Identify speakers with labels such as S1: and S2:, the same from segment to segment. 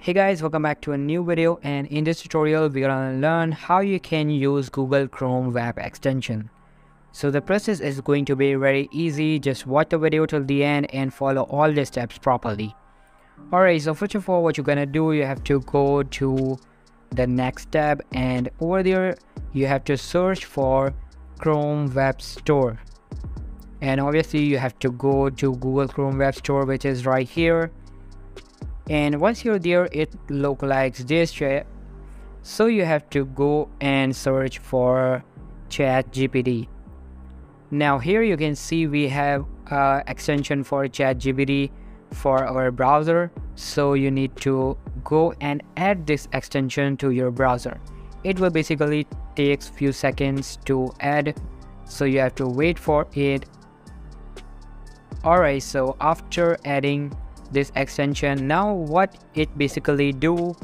S1: Hey guys, welcome back to a new video, and in this tutorial we're gonna learn how you can use Google Chrome web extension. So the process is going to be very easy. Just watch the video till the end and follow all the steps properly. Alright, so first of all, what you're gonna do, you have to go to the next tab, and over there you have to search for Chrome Web Store. And obviously you have to go to Google Chrome Web Store, which is right here. And once you're there, it localizes this chat, so you have to go and search for ChatGPT. Now here you can see we have extension for ChatGPT for our browser, so you need to go and add this extension to your browser. It will basically takes few seconds to add, so you have to wait for it. Alright, so after adding this extension, now what it basically do,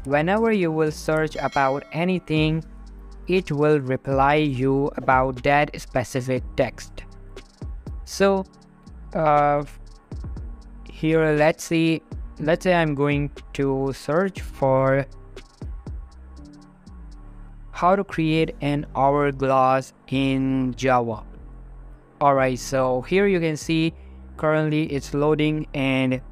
S1: whenever you will search about anything, it will reply you about that specific text. So here let's say I'm going to search for how to create an hourglass in Java. Alright, so here you can see currently it's loading, and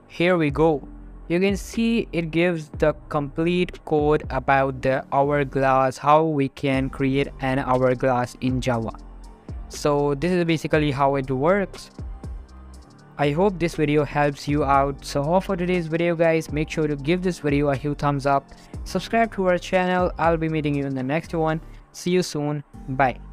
S1: here we go. You can see it gives the complete code about the hourglass, how we can create an hourglass in Java. So this is basically how it works. I hope this video helps you out. So all for today's video guys, make sure to give this video a huge thumbs up, subscribe to our channel. I'll be meeting you in the next one. See you soon. Bye.